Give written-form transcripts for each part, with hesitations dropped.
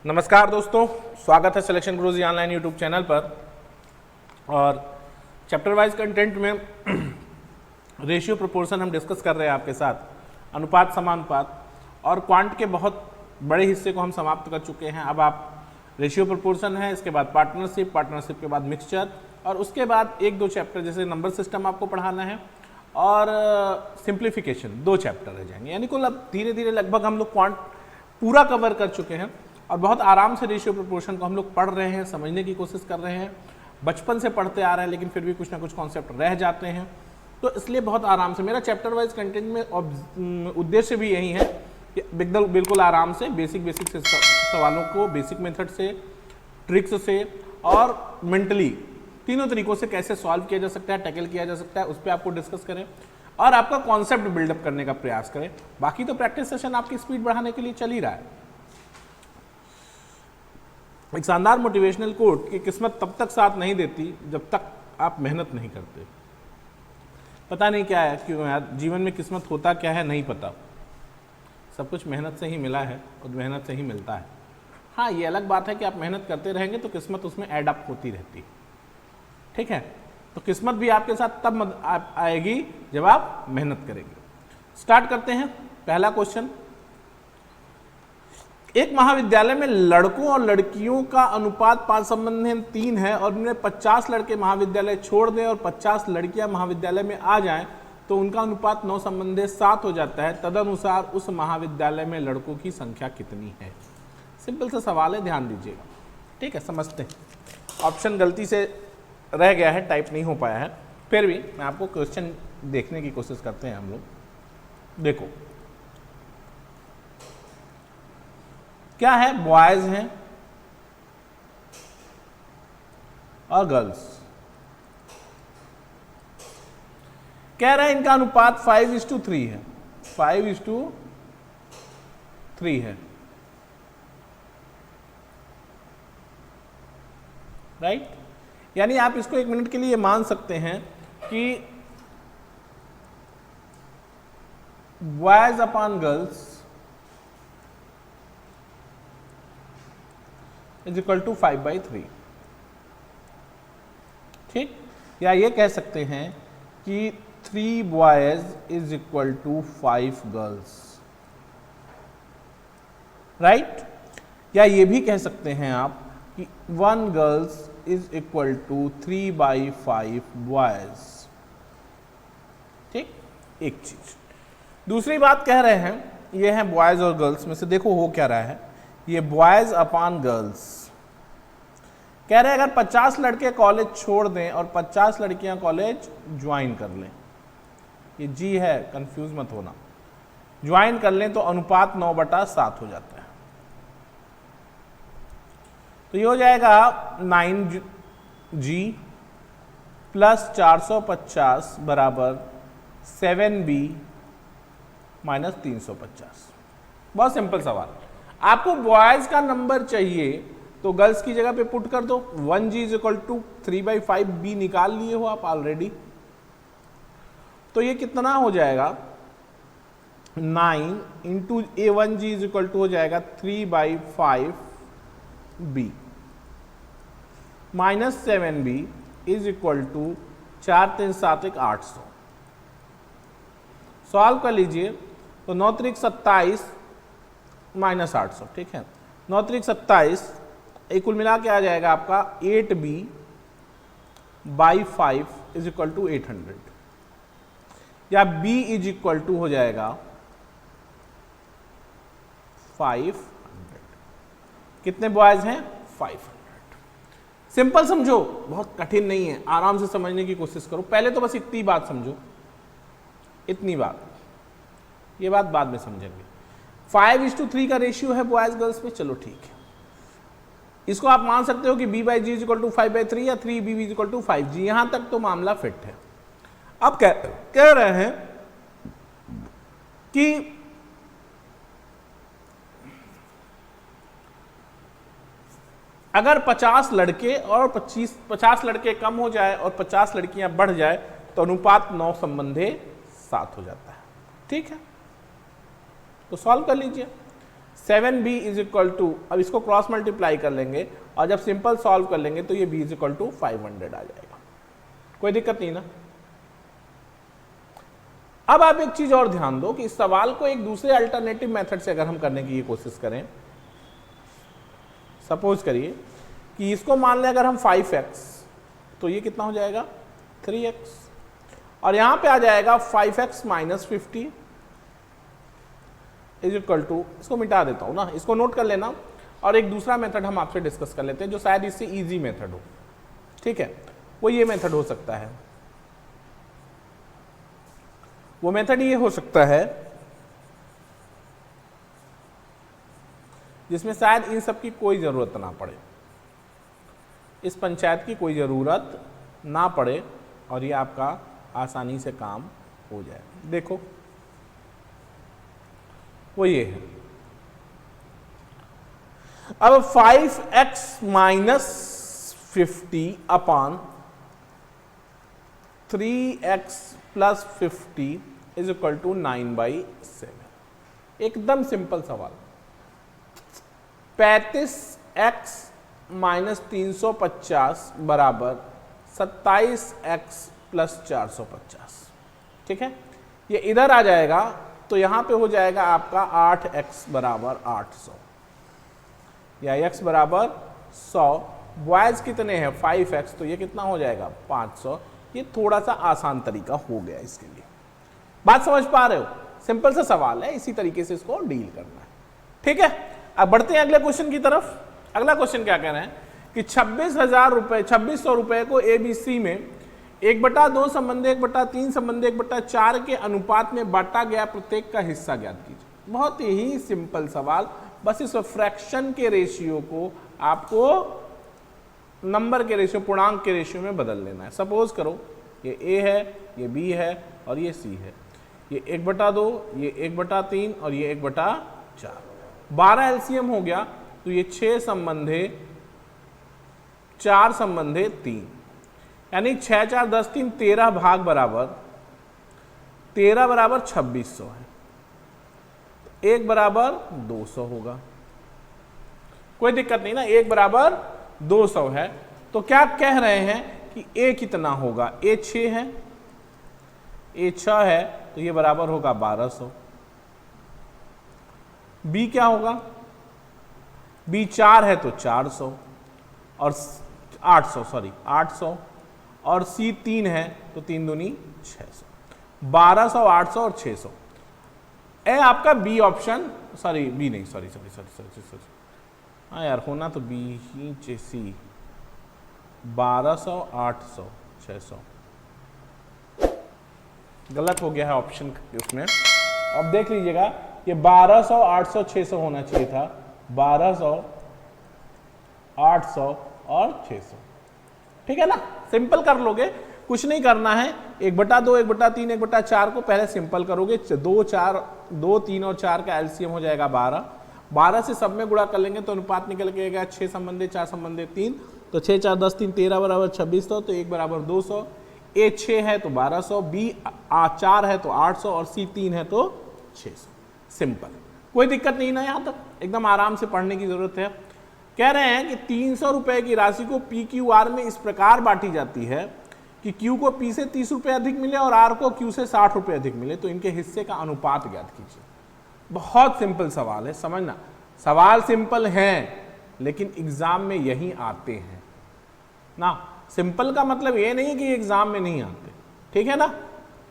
नमस्कार दोस्तों, स्वागत है सिलेक्शन गुरुजी ऑनलाइन यूट्यूब चैनल पर। और चैप्टर वाइज कंटेंट में रेशियो प्रोपोर्शन हम डिस्कस कर रहे हैं आपके साथ, अनुपात समानुपात, और क्वांट के बहुत बड़े हिस्से को हम समाप्त कर चुके हैं। अब आप रेशियो प्रोपोर्शन है, इसके बाद पार्टनरशिप, पार्टनरशिप के बाद मिक्सचर, और उसके बाद एक दो चैप्टर जैसे नंबर सिस्टम आपको पढ़ाना है और सिंप्लीफिकेशन, 2 चैप्टर रह जाएंगे। यानी कुल अब धीरे धीरे लगभग हम लोग क्वांट पूरा कवर कर चुके हैं और बहुत आराम से रेशियो प्रोपोर्शन को हम लोग पढ़ रहे हैं, समझने की कोशिश कर रहे हैं। बचपन से पढ़ते आ रहे हैं लेकिन फिर भी कुछ ना कुछ कॉन्सेप्ट रह जाते हैं, तो इसलिए बहुत आराम से मेरा चैप्टर वाइज कंटेंट में उद्देश्य भी यही है कि बिल्कुल आराम से बेसिक से सवालों को बेसिक मेथड से, ट्रिक्स से और मेंटली तीनों तरीकों से कैसे सॉल्व किया जा सकता है, टैकल किया जा सकता है, उस पर आपको डिस्कस करें और आपका कॉन्सेप्ट बिल्डअप करने का प्रयास करें। बाकी तो प्रैक्टिस सेशन आपकी स्पीड बढ़ाने के लिए चल ही रहा है। एक शानदार मोटिवेशनल कोट कि किस्मत तब तक साथ नहीं देती जब तक आप मेहनत नहीं करते। पता नहीं क्या है, क्यों यार, जीवन में किस्मत होता क्या है नहीं पता, सब कुछ मेहनत से ही मिला है और मेहनत से ही मिलता है। हाँ, ये अलग बात है कि आप मेहनत करते रहेंगे तो किस्मत उसमें एड अप होती रहती है, ठीक है। तो किस्मत भी आपके साथ तब आएगी जब आप मेहनत करेंगे। स्टार्ट करते हैं। पहला क्वेश्चन, एक महाविद्यालय में लड़कों और लड़कियों का अनुपात 5:3 है और उनमें 50 लड़के महाविद्यालय छोड़ दें और 50 लड़कियां महाविद्यालय में आ जाएं तो उनका अनुपात 9:7 हो जाता है। तदनुसार उस महाविद्यालय में लड़कों की संख्या कितनी है? सिंपल सा सवाल है, ध्यान दीजिएगा, ठीक है। समझते हैं। ऑप्शन गलती से रह गया है, टाइप नहीं हो पाया है, फिर भी मैं आपको क्वेश्चन देखने की कोशिश करते हैं हम लोग। देखो क्या है, बॉयज हैं और गर्ल्स। कह रहा है इनका अनुपात 5:3 है, 5:3 है, राइट। यानी आप इसको 1 मिनट के लिए मान सकते हैं कि boys upon girls is equal to 5/3, ठीक। या ये कह सकते हैं कि 3 boys is equal to 5 girls, right. या ये भी कह सकते हैं आप कि 1 girls is equal to 3/5 boys, ठीक। एक चीज। दूसरी बात कह रहे हैं, ये है बॉयज और गर्ल्स में से, देखो हो क्या रहा है, ये बॉयज अपॉन गर्ल्स। कह रहे हैं अगर 50 लड़के कॉलेज छोड़ दें और 50 लड़कियां कॉलेज ज्वाइन कर लें, ये जी है, कंफ्यूज मत होना, ज्वाइन कर लें तो अनुपात 9/7 हो जाता है। तो ये हो जाएगा 9G प्लस 450 बराबर 7B माइनस 350। बहुत सिंपल सवाल। आपको बॉयज का नंबर चाहिए तो गर्ल्स की जगह पे पुट कर दो। 1G is equal to 3/5B निकाल लिए हो आप ऑलरेडी, तो ये कितना हो जाएगा, 9 into A1G is equal to हो जाएगा 3/5B minus 7B is equal to 4 3 7 1 800। Solve कर लीजिए तो 9 3 27 माइनस 800, ठीक है। 9 3 27, एक कुल मिला के आ जाएगा आपका 8B/5 इज इक्वल टू 800, या B इज इक्वल टू हो जाएगा 500। कितने बॉयज हैं? 500। सिंपल समझो, बहुत कठिन नहीं है, आराम से समझने की कोशिश करो। पहले तो बस इतनी बात समझो, इतनी बात, ये बात बाद में समझेंगे। 5:3 का रेशियो है बॉयज गर्ल्स में, चलो ठीक है। इसको आप मान सकते हो कि B/G इज इक्वल टू 5/3 या 3B is equal to 5G, यहां तक तो मामला फिट है। अब कह रहे हैं कि अगर 50 लड़के और 50 लड़के कम हो जाए और 50 लड़कियां बढ़ जाए तो अनुपात 9:7 हो जाता है, ठीक है। तो सॉल्व कर लीजिए। 7b इज इक्वल टू, अब इसको क्रॉस मल्टीप्लाई कर लेंगे और जब सिंपल सॉल्व कर लेंगे तो ये b इज इक्वल टू 500 आ जाएगा। कोई दिक्कत नहीं ना। अब आप एक चीज और ध्यान दो कि इस सवाल को एक दूसरे अल्टरनेटिव मेथड से अगर हम करने की ये कोशिश करें, सपोज करिए कि इसको मान लें अगर हम 5x, तो ये कितना हो जाएगा 3x, और यहां पे आ जाएगा 5x minus 50 is equal to, इसको मिटा देता हूं ना, इसको नोट कर लेना, और एक दूसरा मेथड हम आपसे डिस्कस कर लेते हैं जो शायद इससे इजी मेथड हो। ठीक है, वो ये मेथड हो सकता है, वो मेथड ये हो सकता है जिसमें शायद इन सब की कोई जरूरत ना पड़े, इस पंचायत की कोई जरूरत ना पड़े और ये आपका आसानी से काम हो जाए। देखो वो ये है, अब 5x minus 50 upon 3x plus 50 is equal to 9/7। एकदम सिंपल सवाल। 35x माइनस 350 बराबर 27x प्लस 450। ठीक है, ये इधर आ जाएगा तो यहां पे हो जाएगा आपका 8x बराबर 800 या x बराबर 100। बॉयज कितने हैं 5x, तो ये कितना हो जाएगा 500। ये थोड़ा सा आसान तरीका हो गया इसके लिए। बात समझ पा रहे हो? सिंपल सा सवाल है, इसी तरीके से इसको डील करना है। ठीक है, अब बढ़ते हैं अगले क्वेश्चन की तरफ। अगला क्वेश्चन क्या कह रहे हैं कि 26,000 रुपए को ABC में 1/2 संबंधी 1/3 संबंधी 1/4 के अनुपात में बांटा गया, प्रत्येक का हिस्सा ज्ञात कीजिए। बहुत ही सिंपल सवाल, बस इस फ्रैक्शन के रेशियो को आपको नंबर के रेशियो, पूर्णांक के रेशियो में बदल लेना है। सपोज करो ये A है, ये B है और ये C है, ये 1/2, ये 1/3 और ये 1/4। 12 एलसीएम हो गया तो ये 6 संबंधे 4 संबंधे 3, यानी 6 4 10 3 13 भाग बराबर 13 बराबर 2600 है, 1 बराबर 200 होगा। कोई दिक्कत नहीं ना, 1 बराबर 200 है। तो क्या कह रहे हैं कि A कितना होगा, A 6 है, A 6 है तो ये बराबर होगा 1200। B क्या होगा, B 4 है तो 400 और 800 और C 3 है तो 3 दूनी 600। 1200, 800 और 600। ए आपका B ऑप्शन, सॉरी B नहीं, सॉरी, हाँ यार होना तो B ही, C 1200, 800, 600 गलत हो गया है ऑप्शन उसमें। अब देख लीजिएगा, ये 1200, 800, 600 होना चाहिए था, 1200, 800 और 600। ठीक है ना, सिंपल कर लोगे, कुछ नहीं करना है। 1/2, 1/3, 1/4 को पहले सिंपल करोगे, 2, 3 और 4 का एलसीएम हो जाएगा 12। 12 से सब में गुणा कर लेंगे तो अनुपात निकल के आएगा 6 संबंधे 4 संबंधे 3, तो 6 4 10 3 13 बराबर 2600, तो 1 बराबर 200। A 6 है तो 1200, B 4 है तो 800 और C 3 है तो 600। सिंपल, कोई दिक्कत नहीं ना, यहां तक एकदम आराम से पढ़ने की जरूरत है। कह रहे हैं कि 300 रुपए की राशि को PQR में इस प्रकार बांटी जाती है कि Q को P से 30 रुपए अधिक मिले और R को Q से 60 रुपए अधिक मिले, तो इनके हिस्से का अनुपात ज्ञात कीजिए। बहुत सिंपल सवाल है, समझना। सवाल सिंपल हैं लेकिन एग्जाम में यही आते हैं ना। सिंपल का मतलब ये नहीं कि एग्जाम में नहीं आते, ठीक है ना।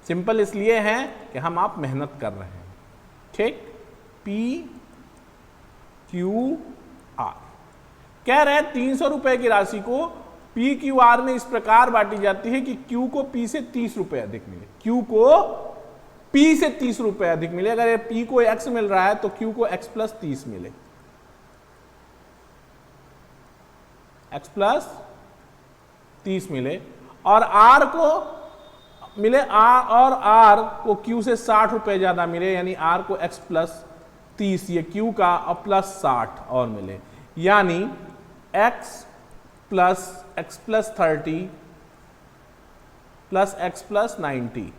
सिंपल इसलिए है कि हम आप मेहनत कर रहे हैं। ठीक, PQR कह रहे हैं 300 रुपए की राशि को PQR में इस प्रकार बांटी जाती है कि Q को P से 30 रुपए अधिक मिले। Q को P से 30 रुपए अधिक मिले। अगर P को X मिल रहा है तो Q को X प्लस 30 मिले, X प्लस 30 मिले, और R को मिले और R को Q से 60 रुपए ज्यादा मिले, यानी R को X प्लस 30 ये Q का और प्लस 60 और मिले, यानी X plus 30 plus X plus 90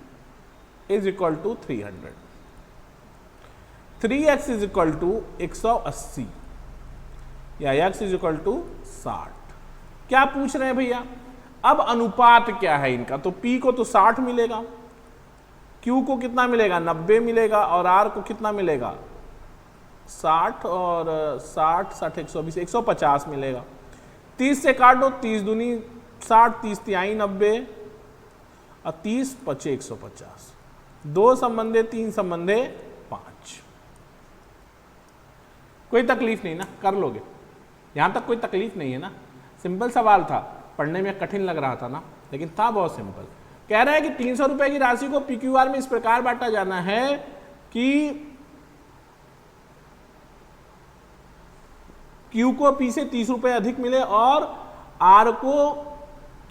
is equal to 300। 3x is equal to 180 या x इज इक्वल टू 60। क्या पूछ रहे हैं भैया? अब अनुपात क्या है इनका? तो P को तो 60 मिलेगा, Q को कितना मिलेगा? 90 मिलेगा, और R को कितना मिलेगा? 60 और 60 60 120 150 मिलेगा। 30 से काट दो, 30 दूनी 60, 30 तिहाई 90 और 30 पचे 150। 2 संबंधे 3 संबंधे 5। कोई तकलीफ नहीं ना, कर लोगे, यहां तक कोई तकलीफ नहीं है ना। सिंपल सवाल था, पढ़ने में कठिन लग रहा था ना, लेकिन था बहुत सिंपल। कह रहा है कि 300 रुपए की राशि को PQR में इस प्रकार बांटा जाना है कि Q को P से 30 रुपए अधिक मिले और R को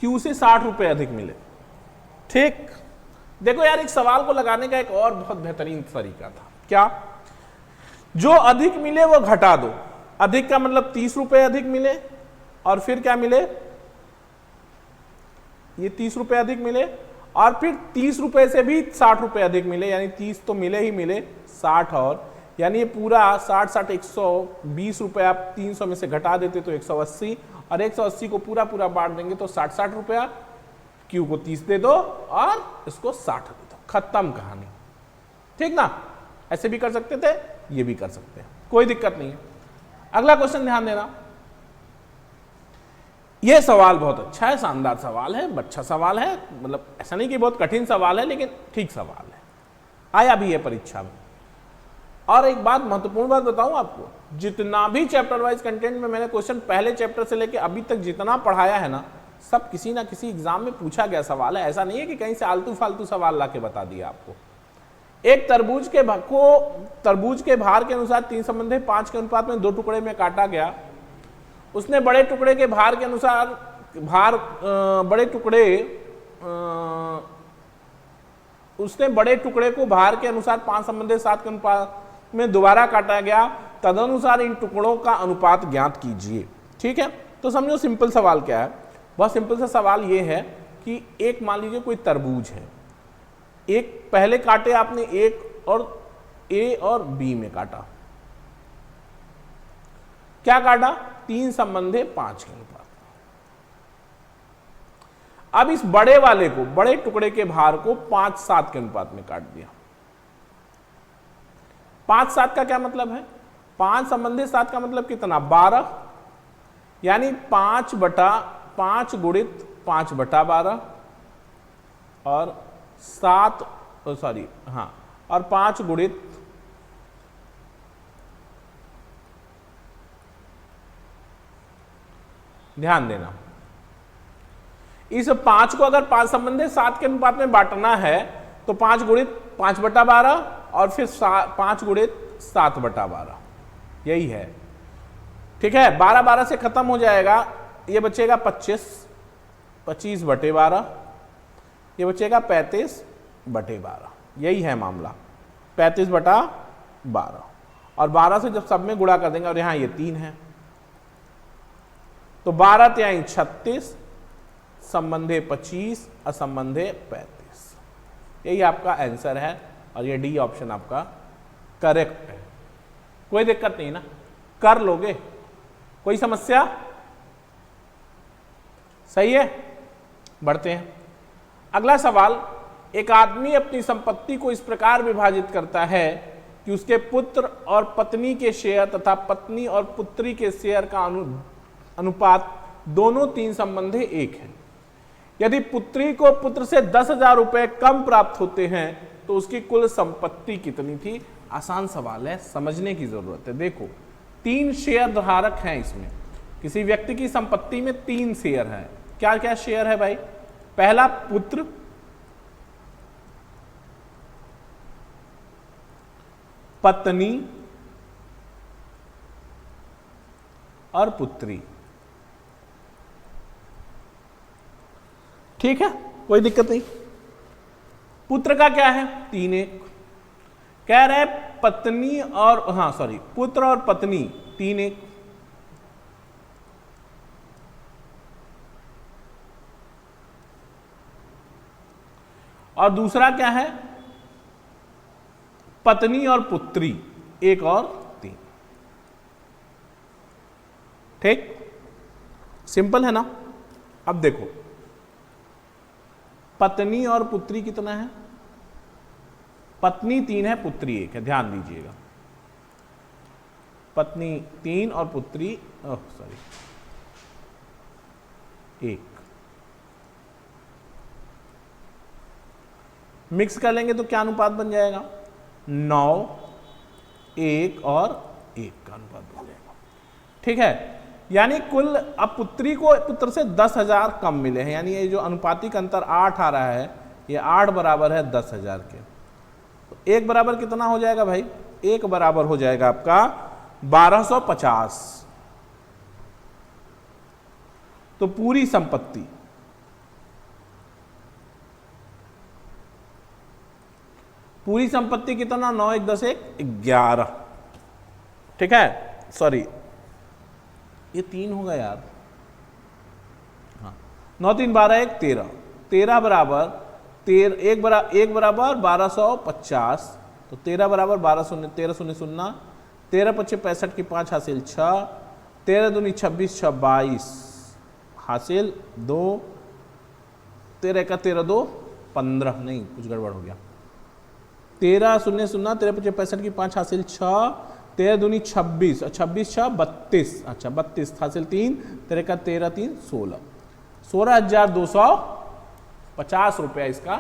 Q से 60 रुपए अधिक मिले। ठीक, देखो यार, एक सवाल को लगाने का एक और बहुत बेहतरीन तरीका था। क्या? जो अधिक मिले वो घटा दो। अधिक का मतलब 30 रुपए अधिक मिले, और फिर क्या मिले? ये 30 रुपए अधिक मिले, और फिर 30 रुपए से भी 60 रुपए अधिक मिले, यानी 30 तो मिले ही मिले, 60 और, यानी ये पूरा 60 60 120 रुपए आप 300 में से घटा देते तो 180, और 180 को पूरा पूरा बांट देंगे तो 60 60 रुपया। Q को 30 दे दो और इसको 60 दे दो, खत्म कहानी। ठीक ना? ऐसे भी कर सकते थे, ये भी कर सकते हैं, कोई दिक्कत नहीं है। अगला क्वेश्चन ध्यान देना। यह सवाल बहुत अच्छा है, शानदार सवाल है, अच्छा सवाल है, मतलब ऐसा नहीं कि बहुत कठिन सवाल है, लेकिन ठीक सवाल है, आया भी है परीक्षा में। और एक बात, महत्वपूर्ण बात बताऊं आपको, जितना भी चैप्टर वाइज कंटेंट में मैंने क्वेश्चन पहले चैप्टर से लेके अभी तक जितना पढ़ाया है ना, सब किसी ना किसी एग्जाम में पूछा गया सवाल है। ऐसा नहीं है कि कहीं से आलतू फालतू सवाल ला के बता दिया आपको। एक तरबूज के भार के अनुसार 3 संबंधे 5 के अनुपात में 2 टुकड़े में काटा गया। उसने बड़े टुकड़े के भार के अनुसार उसने बड़े टुकड़े को भार के अनुसार 5 संबंधे 7 के अनुपात में दोबारा काटा गया, तदनुसार इन टुकड़ों का अनुपात ज्ञात कीजिए। ठीक है, तो समझो सिंपल सवाल क्या है। बहुत सिंपल सा सवाल ये है कि एक, मान लीजिए कोई तरबूज है, एक पहले काटे आपने, एक और A और B में काटा। क्या काटा? 3 संबंधे 5 के अनुपात। अब इस बड़े वाले को, बड़े टुकड़े के भार को 5 7 के अनुपात में काट दिया। 5 7 का क्या मतलब है? 5 संबंधे 7 का मतलब कितना? 12, यानी 5 गुणित 5 बटा 12 और 5 गुणित ध्यान देना, इस 5 को अगर 5 संबंधे 7 के अनुपात में बांटना है तो 5 गुणित 5 बटा 12 और फिर 5 गुणित 7 बटा 12, यही है। ठीक है, 12 12 से खत्म हो जाएगा, ये बचेगा 25, 25 बटे 12, ये बचेगा 35 बटे 12, यही है मामला, 35 बटा 12। और 12 से जब सब में गुणा कर देंगे, और यहां ये 3 है, तो 12 तिहाई 36, संबंधे 25, असंबंधे 35, यही आपका आंसर है। और ये डी ऑप्शन आपका करेक्ट है, कोई दिक्कत नहीं ना, कर लोगे, कोई समस्या? सही है, बढ़ते हैं। अगला सवाल, एक आदमी अपनी संपत्ति को इस प्रकार विभाजित करता है कि उसके पुत्र और पत्नी के शेयर तथा पत्नी और पुत्री के शेयर का अनुपात दोनों 3 संबंधे 1 है। यदि पुत्री को पुत्र से 10,000 रुपए कम प्राप्त होते हैं तो उसकी कुल संपत्ति कितनी थी? आसान सवाल है, समझने की जरूरत है। देखो, 3 शेयर धारक हैं इसमें, किसी व्यक्ति की संपत्ति में 3 शेयर हैं। क्या क्या शेयर है भाई? पहला पुत्र, पत्नी और पुत्री। ठीक है, कोई दिक्कत नहीं। पुत्र का क्या है? 3 1। कह रहे पत्नी और पुत्र और पत्नी 3 1। और दूसरा क्या है? पत्नी और पुत्री 1 और 3। ठीक, सिंपल है ना। अब देखो पत्नी और पुत्री कितना है, पत्नी 3 है, पुत्री 1 है, ध्यान दीजिएगा। पत्नी 3 और पुत्री 1। मिक्स कर लेंगे तो क्या अनुपात बन जाएगा, 9, 1 और 1 का अनुपात बन जाएगा। ठीक है, यानी कुल अब पुत्री को पुत्र से 10,000 कम मिले हैं, यानी ये जो अनुपातिक अंतर 8 आ रहा है, ये 8 बराबर है 10,000 के। तो 1 बराबर कितना हो जाएगा भाई, 1 बराबर हो जाएगा आपका 1250। तो पूरी संपत्ति, पूरी संपत्ति कितना, 9 1 10 1 11। ठीक है, सॉरी ये 3 होगा यार, हाँ 9 3 12 1 13, 13 बराबर 1 बराबर 1250। तो 13 बराबर 12 0 13 0 0, 13 25 65 की 5 हासिल 6, 13 दूनी 26 6 22 हासिल 2, 13 का 13 2 15, नहीं कुछ गड़बड़ हो गया, 13 0 0 13 25 65 की 5 हासिल 6, 13 दूनी 26 और 26 6 32, अच्छा 32 हासिल 3, 13 का 13 3 16, 16,250 रुपया इसका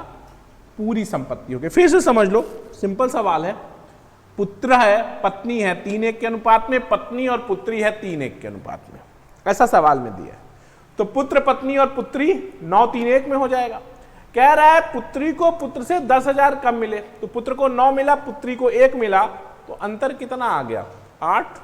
पूरी संपत्ति हो गई। फिर से समझ लो, सिंपल सवाल है, पुत्र है, पत्नी है 3 1 के अनुपात में, पत्नी और पुत्री है 3 1 के अनुपात में, ऐसा सवाल में दिया है। तो पुत्र पत्नी और पुत्री 9 3 1 में हो जाएगा। कह रहा है पुत्री को पुत्र से 10,000 कम मिले, तो पुत्र को 9 मिला, पुत्री को 1 मिला, तो अंतर कितना आ गया, 8,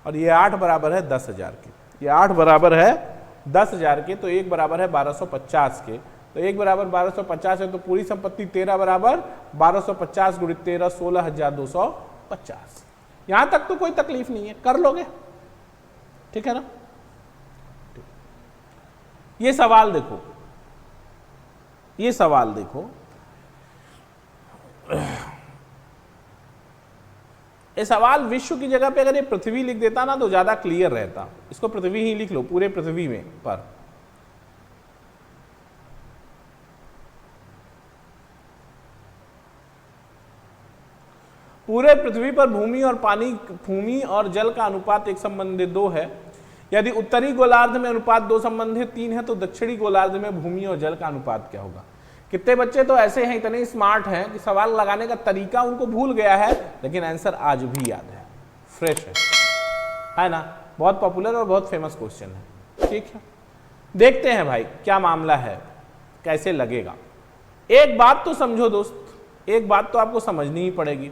और ये 8 बराबर है 10,000 के, ये 8 बराबर है 10,000 के, तो 1 बराबर है 1250 के। तो 1 बराबर 1250 है, तो पूरी संपत्ति 13 बराबर 1250 गुणित 13 16,250। यहां तक तो कोई तकलीफ नहीं है, कर लोगे, ठीक है ना। ये सवाल देखो, ये सवाल देखो, ये सवाल विश्व की जगह पे अगर ये पृथ्वी लिख देता ना तो ज्यादा क्लियर रहता। इसको पृथ्वी ही लिख लो, पूरे पृथ्वी में पर। पूरे पृथ्वी पर भूमि और पानी, भूमि और जल का अनुपात 1 संबंधित 2 है। यदि उत्तरी गोलार्ध में अनुपात 2 संबंधित 3 है, तो दक्षिणी गोलार्ध में भूमि और जल का अनुपात क्या होगा। कितने बच्चे तो ऐसे हैं, इतने स्मार्ट हैं कि सवाल लगाने का तरीका उनको भूल गया है, लेकिन आंसर आज भी याद है, फ्रेश है ना। बहुत पॉपुलर और बहुत फेमस क्वेश्चन है। ठीक है, देखते हैं भाई क्या मामला है, कैसे लगेगा। एक बात तो समझो दोस्त, एक बात तो आपको समझनी ही पड़ेगी।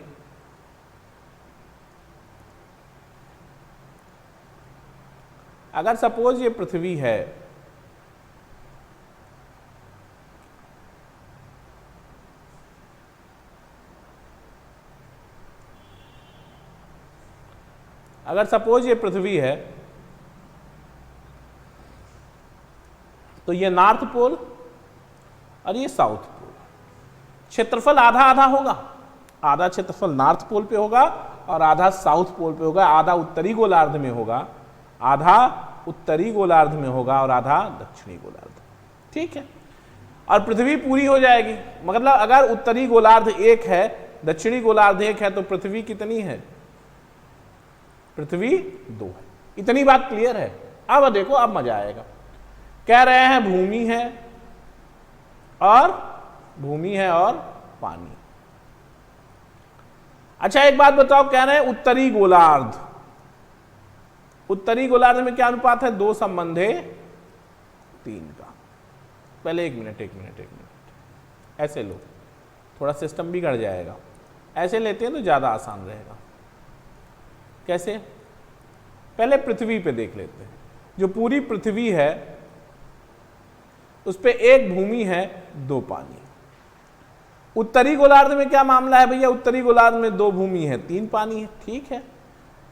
अगर सपोज ये पृथ्वी है, अगर सपोज ये पृथ्वी है, तो ये नॉर्थ पोल और ये साउथ पोल, क्षेत्रफल आधा आधा होगा, आधा क्षेत्रफल नॉर्थ पोल पे होगा और आधा साउथ पोल पे होगा, आधा उत्तरी गोलार्ध में होगा, आधा उत्तरी गोलार्ध में होगा और आधा दक्षिणी गोलार्ध। ठीक है, और पृथ्वी पूरी हो जाएगी। मतलब अगर उत्तरी गोलार्ध 1 है, दक्षिणी गोलार्ध 1 है, तो पृथ्वी कितनी है, पृथ्वी 2 है। इतनी बात क्लियर है। अब देखो, अब मजा आएगा। कह रहे हैं भूमि है और पानी। अच्छा एक बात बताओ, कह रहे हैं उत्तरी गोलार्ध, उत्तरी गोलार्ध में क्या अनुपात है, 2 संबंधे 3 का। पहले एक मिनट, ऐसे लो, थोड़ा सिस्टम बिगड़ जाएगा। ऐसे लेते हैं तो ज्यादा आसान रहेगा। कैसे, पहले पृथ्वी पे देख लेते हैं। जो पूरी पृथ्वी है उस पे 1 भूमि है, 2 पानी। उत्तरी गोलार्ध में क्या मामला है भैया, उत्तरी गोलार्ध में 2 भूमि है, 3 पानी है। ठीक है,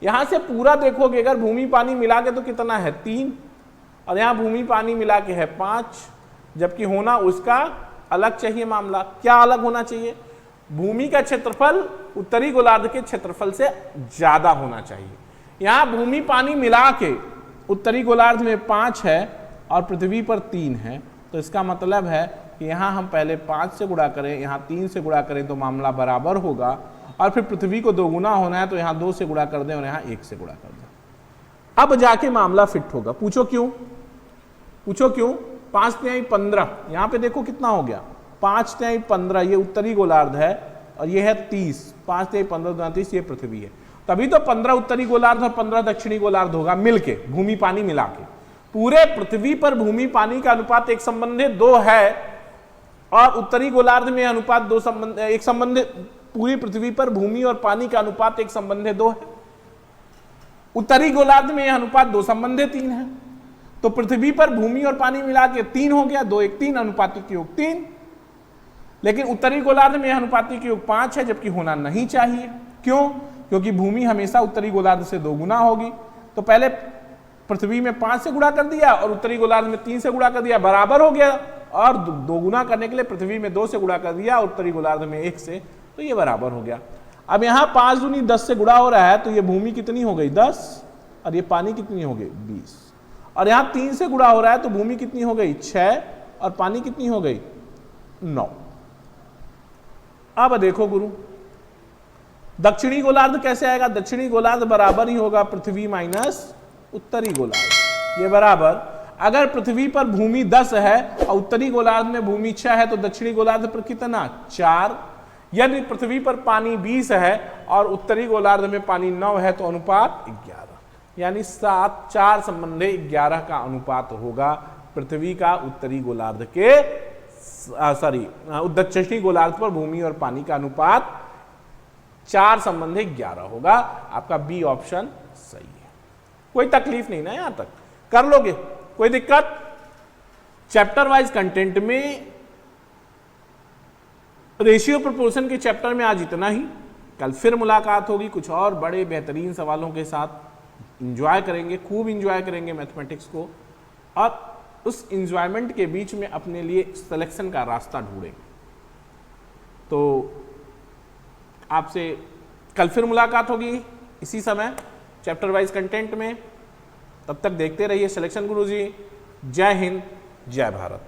यहां से पूरा देखोगे, अगर भूमि पानी मिला के तो कितना है, 3, और यहां भूमि पानी मिला के है 5, जबकि होना उसका अलग चाहिए मामला। क्या अलग होना चाहिए, भूमि का क्षेत्रफल उत्तरी गोलार्ध के क्षेत्रफल से ज्यादा होना चाहिए। यहां भूमि पानी मिला के उत्तरी गोलार्ध में 5 है और पृथ्वी पर 3 है, तो इसका मतलब है कि यहां हम पहले 5 से गुणा करें, यहां 3 से गुणा करें तो मामला बराबर होगा, और फिर पृथ्वी को 2 गुना होना है तो यहां 2 से गुणा कर दें और यहां 1 से गुणा कर दें। अब जाके मामला फिट होगा। पूछो क्यों? पूछो क्यों? 5 तिहाई 15, यहां पे देखो कितना हो गया, 5 तिहाई 15 ये उत्तरी गोलार्ध है और ये है 30, 5 तिहाई 15 गुना 30 ये पृथ्वी है। तभी तो 15 उत्तरी गोलार्ध और 15 दक्षिणी गोलार्ध होगा मिलके, भूमि पानी मिला के। पूरे पृथ्वी पर भूमि पानी का अनुपात 1 संबंधित 2 है और उत्तरी गोलार्ध में अनुपात 2 संबंध 1 संबंधित, पूरी पृथ्वी पर भूमि और पानी का अनुपात 1 संबंधित 2 है। उत्तरी गोलार्ध में यह अनुपात 2 संबंधित 3 है। तो पृथ्वी पर भूमि और पानी मिला के 3 हो गया, 2 1 3, अनुपातिक योग 3। लेकिन उत्तरी गोलार्ध में यह अनुपातिक योग 5 है, जबकि होना नहीं चाहिए। क्यों? क्योंकि भूमि हमेशा उत्तरी गोलार्ध से 2 गुना होगी। तो पहले पृथ्वी में 5 से गुणा कर दिया और उत्तरी गोलार्ध में 3 से गुणा कर दिया, बराबर हो गया, और 2 गुना करने के लिए पृथ्वी में 2 से गुणा कर दिया, उत्तरी गोलार्ध में 1 से, तो ये बराबर हो गया। अब यहां 5 दूनी 10 से गुणा हो रहा है, तो ये भूमि कितनी हो गई 10 और ये पानी कितनी हो गई 20, और यहां 3 से गुणा हो रहा है तो भूमि कितनी हो गई 6 और पानी कितनी हो गई 9। अब देखो गुरु, दक्षिणी गोलार्ध कैसे आएगा? दक्षिणी गोलार्ध बराबर ही होगा पृथ्वी माइनस उत्तरी गोलार्ध, ये बराबर, अगर पृथ्वी पर भूमि 10 है और उत्तरी गोलार्ध में भूमि 6 है तो दक्षिणी गोलार्ध पर कितना 4। यदि पृथ्वी पर पानी 20 है और उत्तरी गोलार्ध में पानी 9 है तो अनुपात 11, यानी 7 4 संबंधे 11 का अनुपात होगा पृथ्वी का उत्तरी गोलार्ध के दक्षिणी गोलार्ध पर भूमि और पानी का अनुपात 4 संबंधे 11 होगा। आपका बी ऑप्शन सही है। कोई तकलीफ नहीं ना, यहां तक कर लोगे, कोई दिक्कत? चैप्टर वाइज कंटेंट में रेशियो प्रोपोर्शन के चैप्टर में आज इतना ही। कल फिर मुलाकात होगी कुछ और बड़े बेहतरीन सवालों के साथ। एंजॉय करेंगे, खूब एंजॉय करेंगे मैथमेटिक्स को, और उस एंजॉयमेंट के बीच में अपने लिए सिलेक्शन का रास्ता ढूंढेंगे। तो आपसे कल फिर मुलाकात होगी इसी समय चैप्टर वाइज कंटेंट में। तब तक देखते रहिए सिलेक्शन गुरुजी। जय हिंद, जय भारत।